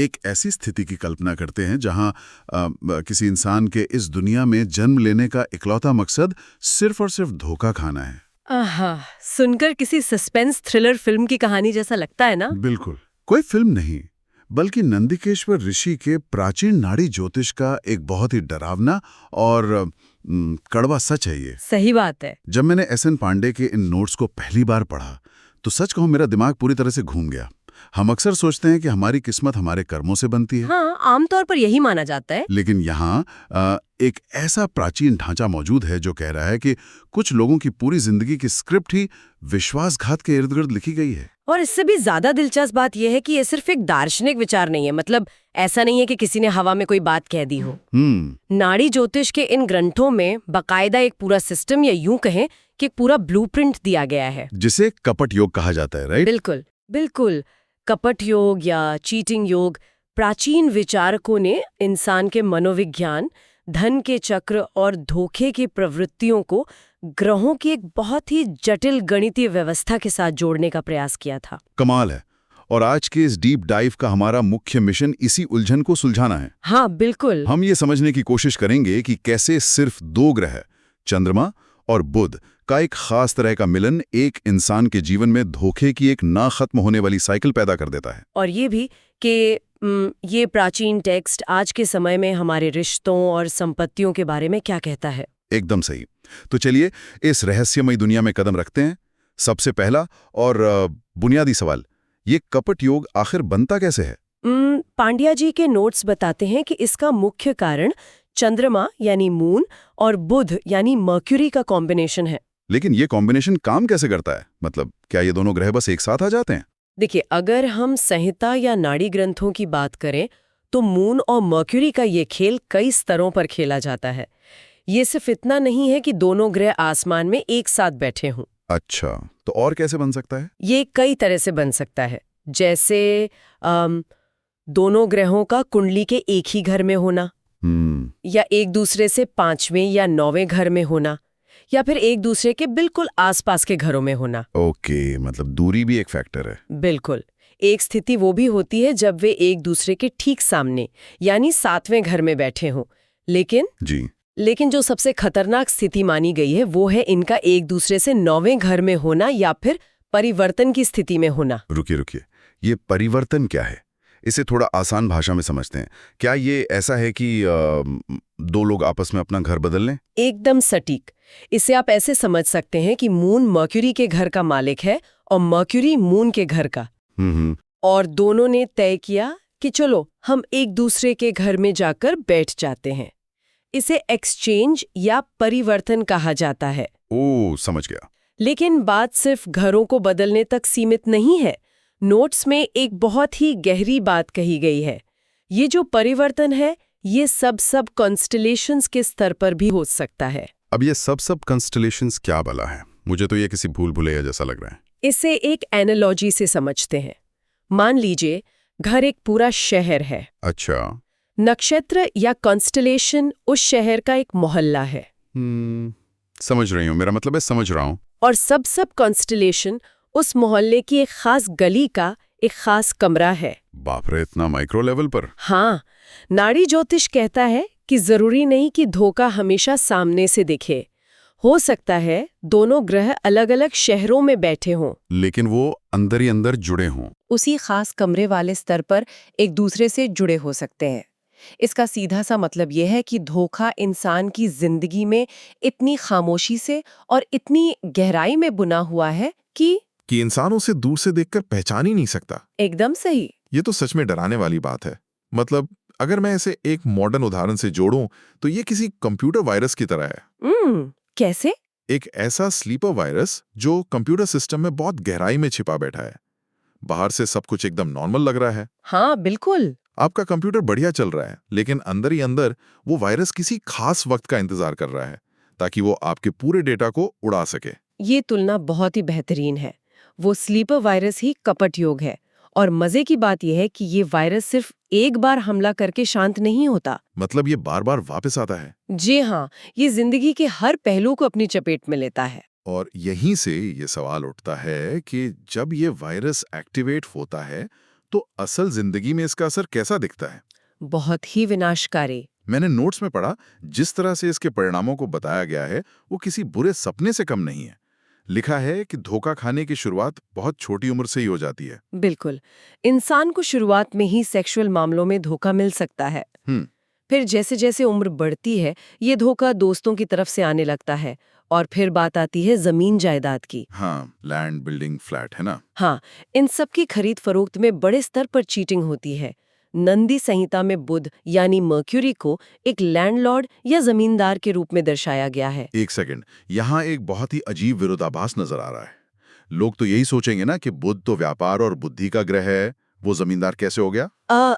एक ऐसी स्थिति की कल्पना करते हैं जहां किसी इंसान के इस दुनिया में जन्म लेने का इकलौता मकसद सिर्फ और सिर्फ धोखा खाना है। आहा, सुनकर किसी सस्पेंस थ्रिलर फिल्म की कहानी जैसा लगता है ना। बिल्कुल, कोई फिल्म नहीं, बल्कि नंदिकेश्वर ऋषि के प्राचीन नाड़ी ज्योतिष का एक बहुत ही डरावना और कड़वा सच है ये। सही बात है। जब मैंने एस.एन. पांडे के इन नोट्स को पहली बार पढ़ा तो सच कहूं मेरा दिमाग पूरी तरह से घूम गया। हम अक्सर सोचते हैं कि हमारी किस्मत हमारे कर्मों से बनती है। हाँ, आमतौर पर यही माना जाता है। लेकिन यहाँ एक ऐसा प्राचीन ढांचा मौजूद है जो कह रहा है कि कुछ लोगों की पूरी जिंदगी की स्क्रिप्ट ही विश्वासघात के इर्द गिर्द लिखी गई है। और इससे भी ज्यादा दिलचस्प बात यह है कि ये सिर्फ एक दार्शनिक विचार नहीं है। मतलब ऐसा नहीं है कि किसी ने हवा में कोई बात कह दी हो। नाड़ी ज्योतिष के इन ग्रंथों में बाकायदा एक पूरा सिस्टम, या यूं कहें कि एक पूरा ब्लूप्रिंट दिया गया है, जिसे कपट योग कहा जाता है, राइट? बिल्कुल बिल्कुल। कपट योग या चीटिंग योग प्राचीन विचारकों ने इंसान के मनोविज्ञान, धन के चक्र और धोखे की प्रवृत्तियों को ग्रहों की एक बहुत ही जटिल गणितीय व्यवस्था के साथ जोड़ने का प्रयास किया था। कमाल है। और आज के इस डीप डाइव का हमारा मुख्य मिशन इसी उलझन को सुलझाना है। हाँ बिल्कुल। हम ये समझने की कोशिश करेंगे कि कैसे सिर्फ दो ग्रह, चंद्रमा और बुध का एक खास तरह का मिलन एक इंसान के जीवन में धोखे की एक ना खत्म होने वाली साइकिल पैदा कर देता है। और ये भी कि ये प्राचीन टेक्स्ट आज के समय में हमारे रिश्तों और संपत्तियों के बारे में क्या कहता है। एकदम सही। तो चलिए इस रहस्यमयी दुनिया में कदम रखते हैं। सबसे पहला और बुनियादी सवाल, ये कपट योग आखिर बनता कैसे है? पांड्या जी के नोट्स बताते हैं कि इसका मुख्य कारण चंद्रमा यानी मून और बुध यानी मर्क्यूरी का कॉम्बिनेशन है। लेकिन ये कॉम्बिनेशन काम कैसे करता है? मतलब क्या ये दोनों ग्रह बस एक साथ आ जाते हैं? देखिए, अगर हम संहिता या नाड़ी ग्रंथों की बात करें तो मून और मर्क्यूरी का ये खेल कई स्तरों पर खेला जाता है। ये सिर्फ इतना नहीं है कि दोनों ग्रह आसमान में एक साथ बैठे हों। अच्छा, तो और कैसे बन सकता है? ये कई तरह से बन सकता है। जैसे दोनों ग्रहों का कुंडली के एक ही घर में होना, या एक दूसरे से 5वें या 9वें घर में होना, या फिर एक दूसरे के बिल्कुल आसपास के घरों में होना। ओके, मतलब दूरी भी एक फैक्टर है। बिल्कुल। एक स्थिति वो भी होती है जब वे एक दूसरे के ठीक सामने यानी 7वें घर में बैठे हों। लेकिन जो सबसे खतरनाक स्थिति मानी गई है वो है इनका एक दूसरे से 9वें घर में होना या फिर परिवर्तन की स्थिति में होना। रुकिए, ये परिवर्तन क्या है? इसे थोड़ा आसान भाषा में समझते हैं। क्या ये ऐसा है कि दो लोग आपस में अपना घर बदल लें? एकदम सटीक। इसे आप ऐसे समझ सकते हैं कि मून मर्क्यूरी के घर का मालिक है और मर्क्यूरी मून के घर का। और दोनों ने तय किया कि चलो हम एक दूसरे के घर में जाकर बैठ जाते हैं। इसे एक्सचेंज या परिवर्तन कहा जाता है। ओह, समझ गया। लेकिन बात सिर्फ घरों को बदलने तक सीमित नहीं है। नोट्स में एक बहुत ही गहरी बात कही गई है। ये जो परिवर्तन है ये सब कॉन्स्टलेशंस के स्तर पर भी हो सकता है। अब ये सब कॉन्स्टलेशंस क्या भला है? मुझे तो ये किसी भूल भुलैया जैसा लग रहा है। इसे एक एनालॉजी से समझते हैं। मान लीजिए घर एक पूरा शहर है। अच्छा। नक्षत्र या कॉन्स्टलेशन उस शहर का एक मोहल्ला है। समझ रही हूँ, मेरा मतलब है समझ रहा हूँ। और सब कॉन्स्टलेशन उस मोहल्ले की एक खास गली का एक खास कमरा है। बाप रे, इतना माइक्रो लेवल पर? हाँ, नाड़ी ज्योतिष कहता है कि जरूरी नहीं कि धोखा हमेशा सामने से दिखे। हो सकता है दोनों ग्रह अलग अलग शहरों में बैठे हों, लेकिन वो अंदर ही अंदर जुड़े हों। उसी खास कमरे वाले स्तर पर एक दूसरे से जुड़े हो सकते हैं। इसका सीधा सा मतलब यह है कि धोखा इंसान की जिंदगी में इतनी खामोशी से और इतनी गहराई में बुना हुआ है कि इंसान उसे दूर से देखकर पहचान ही नहीं सकता। एकदम सही। ये तो सच में डराने वाली बात है। मतलब अगर मैं इसे एक मॉडर्न उदाहरण से जोड़ूं तो ये किसी कंप्यूटर वायरस की तरह है। कैसे? एक ऐसा स्लीपर वायरस जो कंप्यूटर सिस्टम में बहुत गहराई में छिपा बैठा है। बाहर से सब कुछ एकदम नॉर्मल लग रहा है। हाँ बिल्कुल। आपका कंप्यूटर बढ़िया चल रहा है, लेकिन अंदर ही अंदर वो वायरस किसी खास वक्त का इंतजार कर रहा है ताकि वो आपके पूरे डेटा को उड़ा सके। ये तुलना बहुत ही बेहतरीन है। वो स्लीपर वायरस ही कपट योग है। और मजे की बात यह है कि ये वायरस सिर्फ एक बार हमला करके शांत नहीं होता। मतलब ये बार बार वापस आता है? जी हाँ, ये जिंदगी के हर पहलू को अपनी चपेट में लेता है। और यहीं से ये सवाल उठता है कि जब ये वायरस एक्टिवेट होता है तो असल जिंदगी में इसका असर कैसा दिखता है? बहुत ही विनाशकारी। मैंने नोट्स में पढ़ा, जिस तरह से इसके परिणामों को बताया गया है वो किसी बुरे सपने से कम नहीं है। लिखा है कि धोखा खाने की शुरुआत बहुत छोटी उम्र से ही हो जाती है। बिल्कुल, इंसान को शुरुआत में ही सेक्सुअल मामलों में धोखा मिल सकता है। फिर जैसे जैसे उम्र बढ़ती है ये धोखा दोस्तों की तरफ से आने लगता है, और फिर बात आती है जमीन जायदाद की। हाँ, लैंड, बिल्डिंग, फ्लैट, है ना? हाँ, इन सब की खरीद फरोख्त में बड़े स्तर पर चीटिंग होती है। नंदी संहिता में बुध यानी मर्क्यूरी को एक लैंडलॉर्ड या जमींदार के रूप में दर्शाया गया है। एक सेकंड, यहाँ एक बहुत ही अजीब विरोधाभास नजर आ रहा है। लोग तो यही सोचेंगे ना कि बुध तो व्यापार और बुद्धि का ग्रह है, वो जमींदार कैसे हो गया?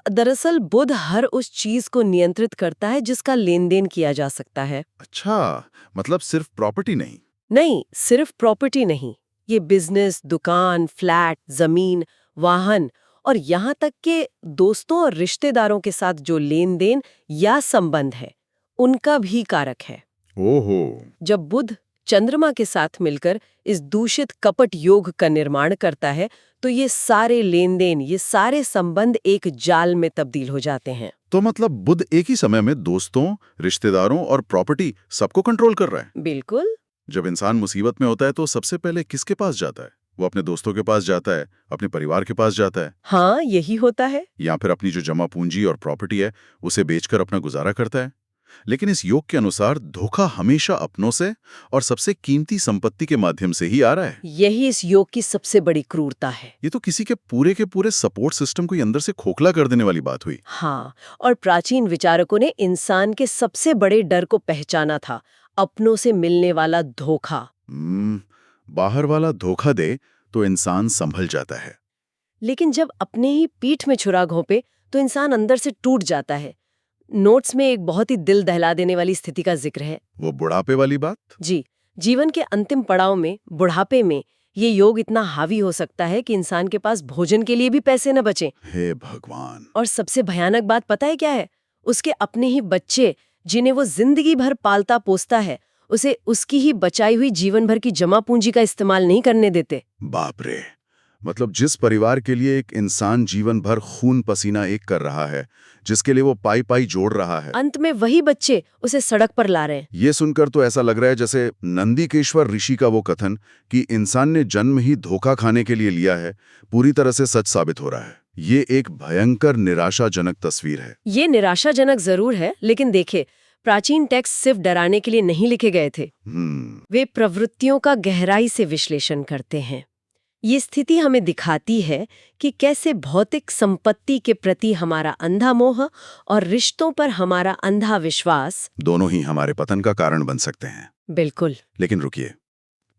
दरअसल बुध हर उस चीज को नियंत्रित करता है जिसका लेन देन किया जा सकता है। अच्छा, मतलब सिर्फ प्रॉपर्टी नहीं? नहीं, सिर्फ प्रॉपर्टी नहीं, ये बिजनेस, दुकान, फ्लैट, जमीन, वाहन और यहाँ तक के दोस्तों और रिश्तेदारों के साथ जो लेन देन या संबंध है उनका भी कारक है। ओहो। जब बुध चंद्रमा के साथ मिलकर इस दूषित कपट योग का निर्माण करता है तो ये सारे लेन देन, ये सारे संबंध एक जाल में तब्दील हो जाते हैं। तो मतलब बुध एक ही समय में दोस्तों, रिश्तेदारों और प्रॉपर्टी सबको कंट्रोल कर रहा है? बिल्कुल। जब इंसान मुसीबत में होता है तो सबसे पहले किसके पास जाता है? वो अपने दोस्तों के पास जाता है, अपने परिवार के पास जाता है? हाँ, यही होता है। या फिर अपनी जो जमा पूंजी और प्रॉपर्टी है उसे बेचकर अपना गुजारा करता है। लेकिन इस योग के अनुसार धोखा हमेशा अपनों से और सबसे कीमती संपत्ति के माध्यम से ही आ रहा है। यही इस योग की सबसे बड़ी क्रूरता है। ये तो किसी के पूरे सपोर्ट सिस्टम को अंदर से खोखला कर देने वाली बात हुई। हाँ, और प्राचीन विचारकों ने इंसान के सबसे बड़े डर को पहचाना था, अपनों से मिलने वाला धोखा। बाहर वाला धोखा दे तो इंसान संभल जाता है, लेकिन जब अपने ही पीठ में छुरा घोंपे तो इंसान अंदर से टूट जाता है। नोट्स में एक बहुत ही दिल दहला देने वाली स्थिति का जिक्र है। वो बुढ़ापे वाली बात? जी, जीवन के अंतिम पड़ाव में, बुढ़ापे में ये योग इतना हावी हो सकता है कि इंसान के पास भोजन के लिए भी पैसे न बचें। हे भगवान। और सबसे भयानक बात पता है क्या है? उसके अपने ही बच्चे, जिन्हें वो जिंदगी भर पालता पोसता है, उसे उसकी ही बचाई हुई जीवन भर की जमा पूंजी का इस्तेमाल नहीं करने देते। बाप रे, मतलब जिस परिवार के लिए एक इंसान जीवन भर खून पसीना एक कर रहा है, जिसके लिए वो पाई पाई जोड़ रहा है, अंत में वही बच्चे उसे सड़क पर ला रहे हैं। ये सुनकर तो ऐसा लग रहा है जैसे नंदीकेश्वर ऋषि का वो कथन कि इंसान ने जन्म ही धोखा खाने के लिए लिया है, पूरी तरह से सच साबित हो रहा है। ये एक भयंकर निराशाजनक तस्वीर है। ये निराशाजनक जरूर है, लेकिन देखे, प्राचीन टेक्स्ट सिर्फ डराने के लिए नहीं लिखे गए थे। वे प्रवृत्तियों का गहराई से विश्लेषण करते हैं। ये स्थिति हमें दिखाती है कि कैसे भौतिक संपत्ति के प्रति हमारा अंधा मोह और रिश्तों पर हमारा अंधा विश्वास दोनों ही हमारे पतन का कारण बन सकते हैं। बिल्कुल। लेकिन रुकिए,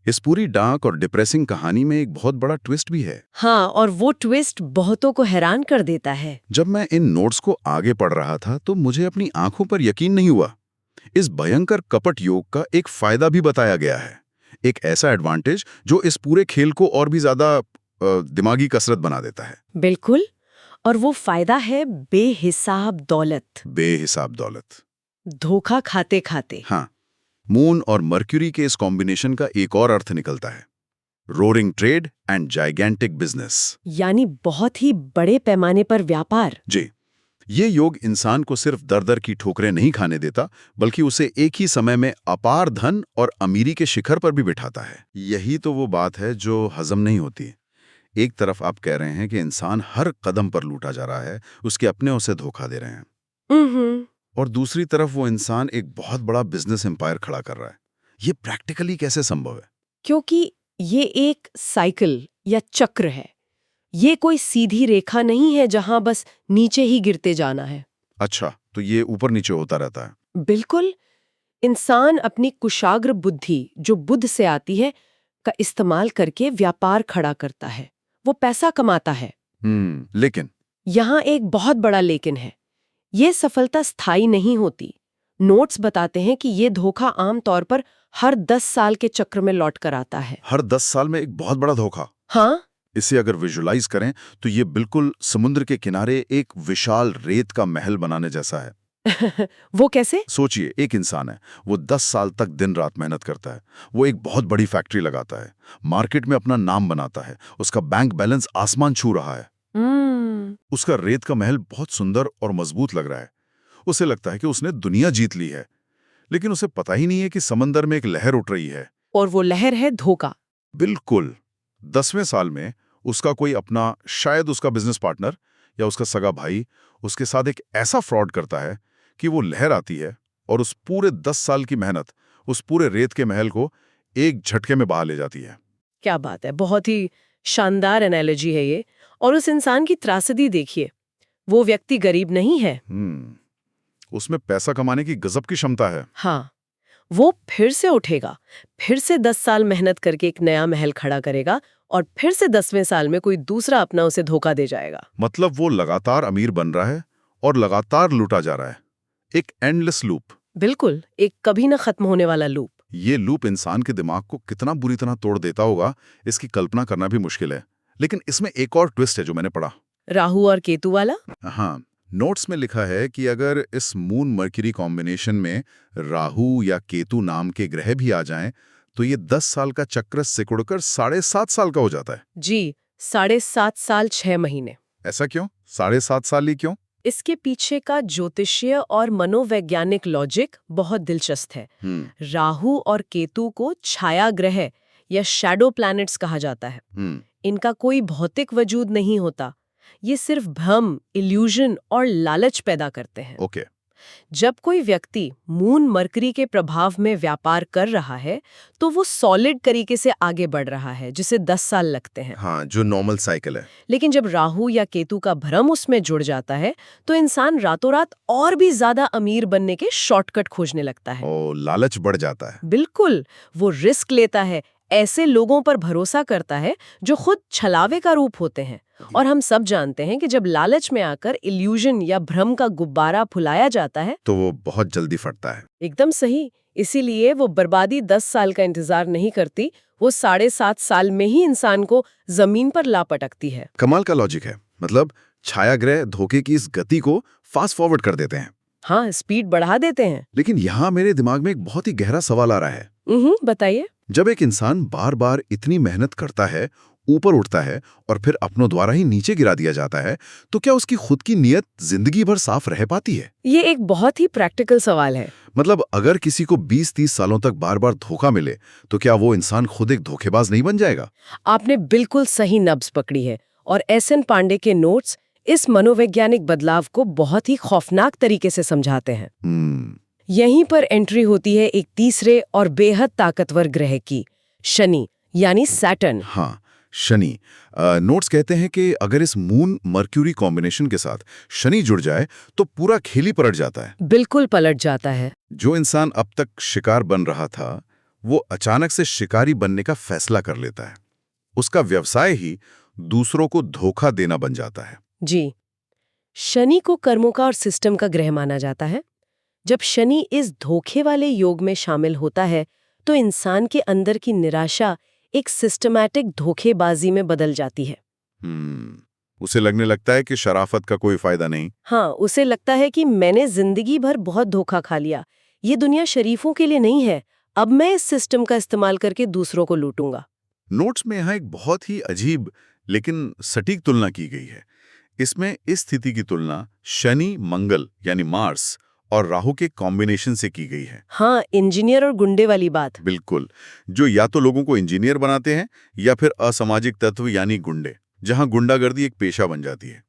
इस पूरी डार्क और डिप्रेसिंग कहानी में एक बहुत बड़ा ट्विस्ट भी है। हाँ, और वो ट्विस्ट बहुतों को हैरान कर देता है। जब मैं इन नोट्स को आगे पढ़ रहा था तो मुझे अपनी आंखों पर यकीन नहीं हुआ। इस भयंकर कपट योग का एक फायदा भी बताया गया है, एक ऐसा एडवांटेज जो इस पूरे खेल को और भी ज्यादा दिमागी कसरत बना देता है। बिल्कुल, और वो फायदा है बेहिसाब दौलत। बेहिसाब दौलत। धोखा खाते खाते। हाँ, मून और मर्क्यूरी के इस कॉम्बिनेशन का एक और अर्थ निकलता है, roaring trade and gigantic business, यानी बहुत ही बड़े पैमाने पर व्यापार। जी, ये योग इंसान को सिर्फ दर-दर की ठोकरें नहीं खाने देता, बल्कि उसे एक ही समय में अपार धन और अमीरी के शिखर पर भी बिठाता है। यही तो वो बात है जो हजम नहीं होती। एक तरफ आप कह रहे हैं कि इंसान हर कदम पर लूटा जा रहा है, उसके अपने उसे धोखा दे रहे हैं, और दूसरी तरफ वो इंसान एक बहुत बड़ा बिजनेस एम्पायर खड़ा कर रहा है। ये प्रैक्टिकली कैसे संभव है? क्योंकि ये एक साइकिल या चक्र है। ये कोई सीधी रेखा नहीं है जहां बस नीचे ही गिरते जाना है। अच्छा, तो ये ऊपर नीचे होता रहता है। बिल्कुल। इंसान अपनी कुशाग्र बुद्धि, जो बुध से आती है, का इस्तेमाल करके व्यापार खड़ा करता है, वो पैसा कमाता है। लेकिन यहाँ एक बहुत बड़ा लेकिन है। ये सफलता स्थायी नहीं होती। नोट्स बताते हैं कि ये धोखा आमतौर पर हर 10 साल के चक्र में लौट कर आता है। हर 10 साल में एक बहुत बड़ा धोखा? हाँ। इसे अगर विजुलाइज करें तो ये बिल्कुल समुद्र के किनारे एक विशाल रेत का महल बनाने जैसा है। वो कैसे? सोचिए, एक इंसान है, वो 10 साल तक दिन रात मेहनत करता है, वो एक बहुत बड़ी फैक्ट्री लगाता है, मार्केट में अपना नाम बनाता है, उसका बैंक बैलेंस आसमान छू रहा है। उसका रेत का महल बहुत सुंदर और मजबूत लग रहा है। उसे लगता है कि उसने दुनिया जीत ली है, लेकिन उसे पता ही नहीं है कि समंदर में एक लहर उठ रही है। और वो लहर है धोखा। बिल्कुल। 10वें साल में उसका कोई अपना, शायद उसका बिजनेस पार्टनर या उसका सगा भाई, उसके साथ एक ऐसा फ्रॉड करता है कि वो लहर आती है और उस पूरे 10 साल की मेहनत, उस पूरे रेत के महल को एक झटके में बहा ले जाती है। क्या बात है, बहुत ही शानदार एनालॉजी है ये। और उस इंसान की त्रासदी देखिए, वो व्यक्ति गरीब नहीं है। उसमें पैसा कमाने की गजब की क्षमता है। हाँ, वो फिर से उठेगा, फिर से 10 साल मेहनत करके एक नया महल खड़ा करेगा और फिर से 10वें साल में कोई दूसरा अपना उसे धोखा दे जाएगा। मतलब वो लगातार अमीर बन रहा है और लगातार लूटा जा रहा है। एक एंडलेस लूप। बिल्कुल, एक कभी न खत्म होने वाला लूप। ये लूप इंसान के दिमाग को कितना बुरी तरह तोड़ देता होगा, इसकी कल्पना करना भी मुश्किल है। लेकिन इसमें एक और ट्विस्ट है जो मैंने पढ़ा। राहु और केतु वाला? हाँ, नोट्स में लिखा है कि अगर इस मून मर्क्यूरी कॉम्बिनेशन में राहु या केतु नाम के ग्रह भी आ जाएं, तो ये 10 साल का चक्र सिकुड़कर 7.5 साल का हो जाता है। जी, 7.5 साल 6 महीने। ऐसा क्यों? 7.5 साल ही क्यों? इसके पीछे का ज्योतिषीय और मनोवैज्ञानिक लॉजिक बहुत दिलचस्प है। राहु और केतु को छाया ग्रह या शैडो प्लैनेट्स कहा जाता है। इनका कोई भौतिक वजूद नहीं होता, ये सिर्फ भ्रम, इल्यूजन और लालच पैदा करते हैं। ओके। जब कोई व्यक्ति मून मरकरी के प्रभाव में व्यापार कर रहा है, तो वो सॉलिड तरीके से आगे बढ़ रहा है, जिसे 10 साल लगते हैं। हाँ, जो नॉर्मल साइकिल है। लेकिन जब राहु या केतु का भ्रम उसमें जुड़ जाता है, तो इंसान रातों रात और भी ज्यादा अमीर बनने के शॉर्टकट खोजने लगता है। और लालच बढ़ जाता है। बिल्कुल, वो रिस्क लेता है, ऐसे लोगों पर भरोसा करता है जो खुद छलावे का रूप होते हैं। और हम सब जानते हैं कि जब लालच में आकर इल्यूजन या भ्रम का गुब्बारा फुलाया जाता है, तो वो बहुत जल्दी फटता है। एकदम सही। इसीलिए वो बर्बादी 10 साल का इंतजार नहीं करती, वो 7.5 साल में ही इंसान को जमीन पर ला पटकती है। कमाल का लॉजिक है। मतलब छायाग्रह धोखे की इस गति को फास्ट फॉरवर्ड कर देते हैं। हाँ, स्पीड बढ़ा देते हैं। लेकिन यहाँ मेरे दिमाग में एक बहुत ही गहरा सवाल आ रहा है। बताइए। जब एक इंसान बार बार इतनी मेहनत करता है, ऊपर उठता है और फिर अपनों द्वारा ही नीचे गिरा दिया जाता है, तो क्या उसकी खुद की नीयत जिंदगी भर साफ रह पाती है? ये एक बहुत ही प्रैक्टिकल सवाल है। मतलब अगर किसी को 20-30 सालों तक बार बार धोखा मिले, तो क्या वो इंसान खुद एक धोखेबाज नहीं बन जाएगा? आपने बिल्कुल सही नब्ज पकड़ी है। और एस.एन. पांडे के नोट्स इस मनोवैज्ञानिक बदलाव को बहुत ही खौफनाक तरीके से समझाते हैं। यहीं पर एंट्री होती है एक तीसरे और बेहद ताकतवर ग्रह की, शनि यानी सैटर्न। हाँ, शनि। नोट्स कहते हैं कि अगर इस मून मर्क्यूरी कॉम्बिनेशन के साथ शनि जुड़ जाए तो पूरा खेल ही पलट जाता है। बिल्कुल पलट जाता है। जो इंसान अब तक शिकार बन रहा था, वो अचानक से शिकारी बनने का फैसला कर लेता है। उसका व्यवसाय ही दूसरों को धोखा देना बन जाता है। जी, शनि को कर्मों का और सिस्टम का ग्रह माना जाता है। जब शनि इस धोखे वाले योग में शामिल होता है, तो इंसान के अंदर की निराशा एक सिस्टमैटिक धोखेबाजी में बदल जाती है। उसे लगने लगता है कि शराफत का कोई फायदा नहीं। हाँ, उसे लगता है कि मैंने जिंदगी भर बहुत धोखा खा लिया, ये दुनिया शरीफों के लिए नहीं है, अब मैं इस सिस्टम का इस्तेमाल करके दूसरों को लूटूंगा। नोट्स में यहाँ एक बहुत ही अजीब लेकिन सटीक तुलना की गई है। इसमें इस स्थिति की तुलना शनि मंगल यानी मार्स और राहु के कॉम्बिनेशन से की गई है। हाँ, इंजीनियर और गुंडे वाली बात। बिल्कुल, जो या तो लोगों को इंजीनियर बनाते हैं या फिर असामाजिक तत्व यानी गुंडे, जहां गुंडागर्दी एक पेशा बन जाती है।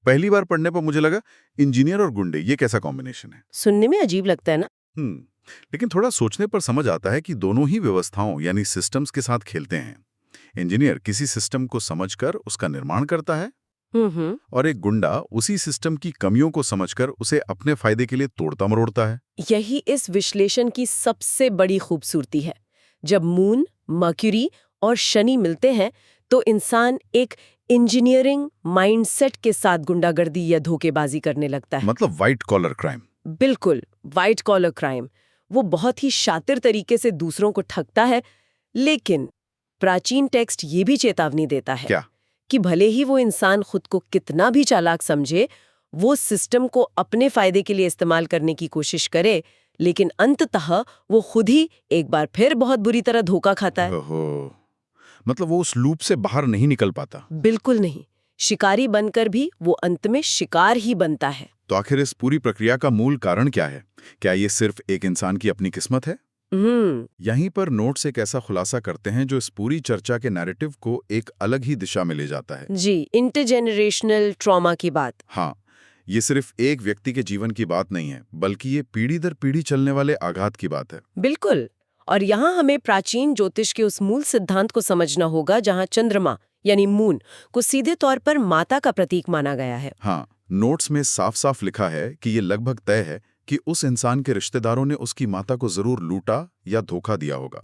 पहली बार पढ़ने पर मुझे लगा इंजीनियर और गुंडे, ये कैसा कॉम्बिनेशन है? सुनने में अजीब लगता है ना? लेकिन थोड़ा सोचने पर समझ आता है कि दोनों ही व्यवस्थाओं यानी सिस्टम्स के साथ खेलते हैं। इंजीनियर किसी सिस्टम को समझकर उसका निर्माण करता है और एक गुंडा उसी सिस्टम की कमियों को समझकर उसे अपने फायदे के लिए तोड़ता मरोड़ता है। यही इस विश्लेषण की सबसे बड़ी खूबसूरती है। जब मून, मर्क्यूरी और शनि मिलते हैं, तो इंसान एक इंजीनियरिंग माइंडसेट के साथ गुंडागर्दी या धोखेबाजी करने लगता है। मतलब व्हाइट कॉलर क्राइम। बिल्कुल, व्हाइट कॉलर क्राइम। वो बहुत ही शातिर तरीके से दूसरों को ठगता है। लेकिन प्राचीन टेक्स्ट ये भी चेतावनी देता है क्या? कि भले ही वो इंसान खुद को कितना भी चालाक समझे, वो सिस्टम को अपने फायदे के लिए इस्तेमाल करने की कोशिश करे, लेकिन अंततः वो खुद ही एक बार फिर बहुत बुरी तरह धोखा खाता है। मतलब वो उस लूप से बाहर नहीं निकल पाता। बिल्कुल नहीं। शिकारी बनकर भी वो अंत में शिकार ही बनता है। तो आखिर इस पूरी प्रक्रिया का मूल कारण क्या है? क्या ये सिर्फ एक इंसान की अपनी किस्मत है? यहीं पर नोट्स एक ऐसा खुलासा करते हैं जो इस पूरी चर्चा के नैरेटिव को एक अलग ही दिशा में ले जाता है। जी, इंटरजेनरेशनल ट्रॉमा की बात। हाँ, ये सिर्फ एक व्यक्ति के जीवन की बात नहीं है, बल्कि ये पीढ़ी दर पीढ़ी चलने वाले आघात की बात है। बिल्कुल। और यहाँ हमें प्राचीन ज्योतिष के उस मूल सिद्धांत को समझना होगा जहाँ चंद्रमा यानी मून को सीधे तौर पर माता का प्रतीक माना गया है। हाँ, नोट्स में साफ साफ लिखा है कि ये लगभग तय है कि उस इंसान के रिश्तेदारों ने उसकी माता को जरूर लूटा या धोखा दिया होगा।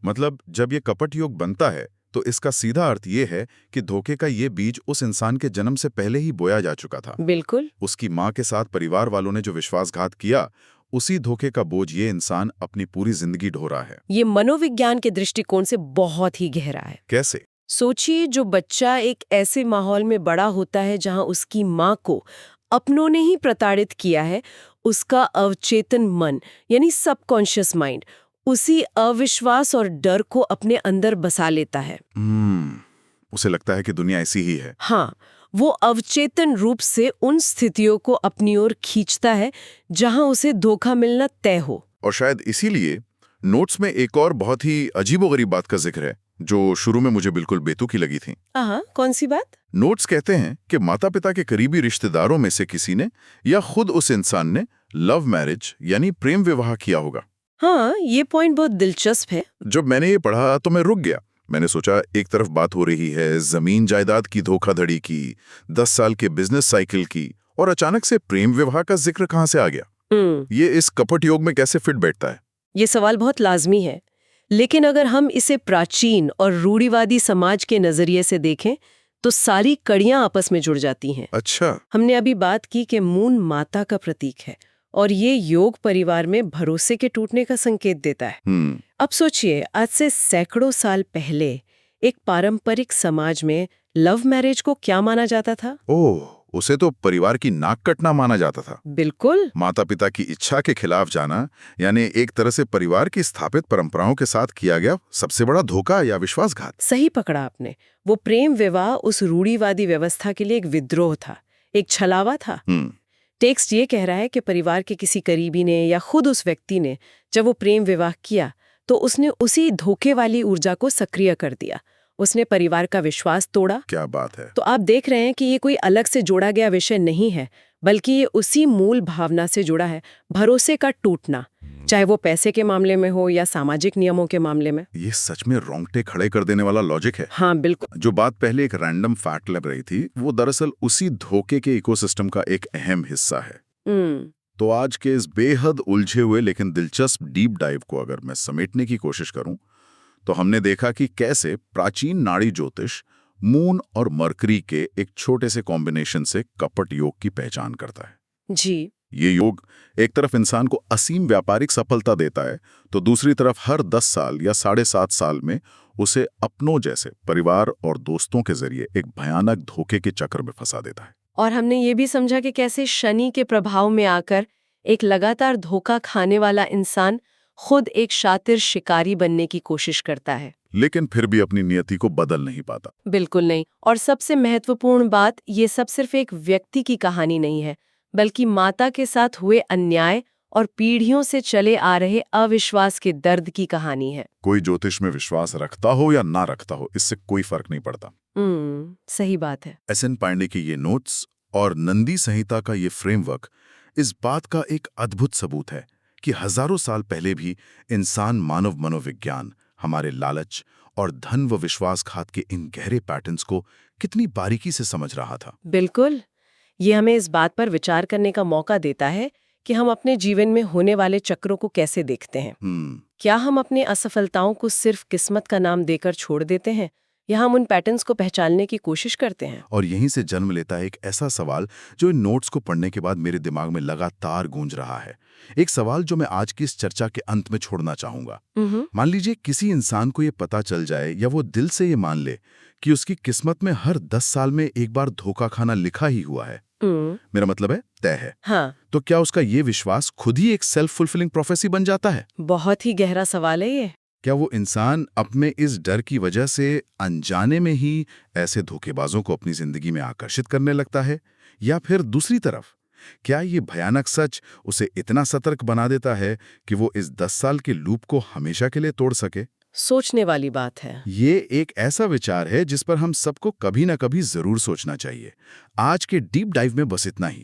मतलब जब ये कपट योग बनता है तो इसका सीधा अर्थ ये है कि धोखे का ये बीज उस इंसान के जन्म से पहले ही बोया जा चुका था। बिल्कुल। उसकी माँ के साथ परिवार वालों ने जो विश्वासघात किया, उसी धोखे का बोझ ये इंसान अपनी पूरी जिंदगी ढो रहा है। ये मनोविज्ञान के दृष्टिकोण से बहुत ही गहरा है। कैसे? सोचिए, जो बच्चा एक ऐसे माहौल में बड़ा होता है जहां उसकी माँ को अपनों ने ही प्रताड़ित किया है, उसका अवचेतन मन यानी सबकॉन्शियस माइंड उसी अविश्वास और डर को अपने अंदर बसा लेता है। उसे लगता है कि दुनिया ऐसी ही है। हाँ, वो अवचेतन रूप से उन स्थितियों को अपनी ओर खींचता है जहां उसे धोखा मिलना तय हो। और शायद इसीलिए नोट्स में एक और बहुत ही अजीबोगरीब बात का जिक्र है जो शुरू में मुझे बिल्कुल बेतुकी लगी थी। कौन सी बात? नोट्स कहते हैं कि माता पिता के करीबी रिश्तेदारों में से किसी ने या खुद उस इंसान ने लव मैरिज यानी प्रेम विवाह किया होगा। हाँ, ये पॉइंट बहुत दिलचस्प है। जब मैंने ये पढ़ा तो मैं रुक गया। मैंने सोचा, एक तरफ बात हो रही है जमीन जायदाद की धोखाधड़ी की, 10 साल के बिजनेस साइकिल की, और अचानक से प्रेम विवाह का जिक्र कहां से आ गया? ये इस कपट योग में कैसे फिट बैठता है? ये सवाल बहुत लाजमी है, लेकिन अगर हम इसे प्राचीन और रूढ़िवादी समाज के नजरिए से देखें तो सारी कड़ियां आपस में जुड़ जाती हैं। अच्छा। हमने अभी बात की कि मून माता का प्रतीक है और ये योग परिवार में भरोसे के टूटने का संकेत देता है। अब सोचिए, आज से सैकड़ों साल पहले एक पारंपरिक समाज में लव मैरिज को क्या माना जाता था? ओह, उसे तो परिवार की नाक कटना माना जाता था। बिल्कुल। माता पिता की इच्छा के खिलाफ जाना, यानी एक तरह से परिवार की स्थापित परंपराओं के साथ किया गया सबसे बड़ा धोखा या विश्वासघात। सही पकड़ा आपने। वो प्रेम विवाह उस रूढ़िवादी व्यवस्था के लिए एक विद्रोह था, एक छलावा था। टेक्स्ट ये कह रहा है कि परिवार के किसी करीबी ने या खुद उस व्यक्ति ने जब वो प्रेम विवाह किया तो उसने उसी धोखे वाली ऊर्जा को सक्रिय कर दिया। उसने परिवार का विश्वास तोड़ा। क्या बात है! तो आप देख रहे हैं कि ये कोई अलग से जोड़ा गया विषय नहीं है, बल्कि ये उसी मूल भावना से जुड़ा है, भरोसे का टूटना, चाहे वो पैसे के मामले में हो या सामाजिक नियमों के मामले में। ये सच में रोंगटे खड़े कर देने वाला लॉजिक है। हाँ, बिल्कुल। जो बात पहले एक रैंडम फैक्ट लग रही थी, वो दरअसल उसी धोखे के इकोसिस्टम का एक अहम हिस्सा है। तो आज के इस बेहद उलझे हुए लेकिन दिलचस्प डीप डाइव को अगर मैं समेटने की कोशिश करूं, तो हमने देखा कि कैसे प्राचीन नाड़ी ज्योतिष मून और मरकरी के एक छोटे से कॉम्बिनेशन से कपट योग की पहचान करता है। जी। ये योग एक तरफ इंसान को असीम व्यापारिक सफलता देता है, तो दूसरी तरफ हर 10 साल या 7.5 साल में उसे अपनों जैसे परिवार और दोस्तों के जरिए एक भयानक धोखे के चक्र में फंसा देता है। और हमने ये भी समझा कि कैसे शनि के प्रभाव में आकर एक लगातार धोखा खाने वाला इंसान खुद एक शातिर शिकारी बनने की कोशिश करता है, लेकिन फिर भी अपनी नियति को बदल नहीं पाता। बिल्कुल नहीं। और सबसे महत्वपूर्ण बात, ये सब सिर्फ एक व्यक्ति की कहानी नहीं है, बल्कि माता के साथ हुए अन्याय और पीढ़ियों से चले आ रहे अविश्वास के दर्द की कहानी है। कोई ज्योतिष में विश्वास रखता हो या ना रखता हो, इससे कोई फर्क नहीं पड़ता। सही बात है। एस.एन. पांडे के ये नोट्स और नंदी संहिता का ये फ्रेमवर्क इस बात का एक अद्भुत सबूत है कि हजारों साल पहले भी इंसान मानव मनोविज्ञान, हमारे लालच और धन व विश्वासघात के इन गहरे पैटर्न्स को कितनी बारीकी से समझ रहा था। बिल्कुल। ये हमें इस बात पर विचार करने का मौका देता है कि हम अपने जीवन में होने वाले चक्रों को कैसे देखते हैं। क्या हम अपने असफलताओं को सिर्फ किस्मत का नाम देकर छोड़ देते हैं, या हम उन पैटर्न्स को पहचानने की कोशिश करते हैं? और यहीं से जन्म लेता है एक ऐसा सवाल जो इन नोट्स को पढ़ने के बाद मेरे दिमाग में लगातार गूंज रहा है। एक सवाल जो मैं आज की इस चर्चा के अंत में छोड़ना चाहूंगा। मान लीजिए किसी इंसान को ये पता चल जाए या वो दिल से ये मान ले कि उसकी किस्मत में हर 10 साल में एक बार धोखा खाना लिखा ही हुआ है। मेरा मतलब है तय है। हाँ। तो क्या उसका ये विश्वास खुद ही एक सेल्फ फुलफिलिंग प्रोफेसी बन जाता है? बहुत ही गहरा सवाल है ये। क्या वो इंसान अपने इस डर की वजह से अनजाने में ही ऐसे धोखेबाजों को अपनी जिंदगी में आकर्षित करने लगता है, या फिर दूसरी तरफ क्या ये भयानक सच उसे इतना सतर्क बना देता है कि वो इस 10 साल के लूप को हमेशा के लिए तोड़ सके? सोचने वाली बात है। ये एक ऐसा विचार है जिस पर हम सबको कभी ना कभी जरूर सोचना चाहिए। आज के डीप डाइव में बस इतना ही।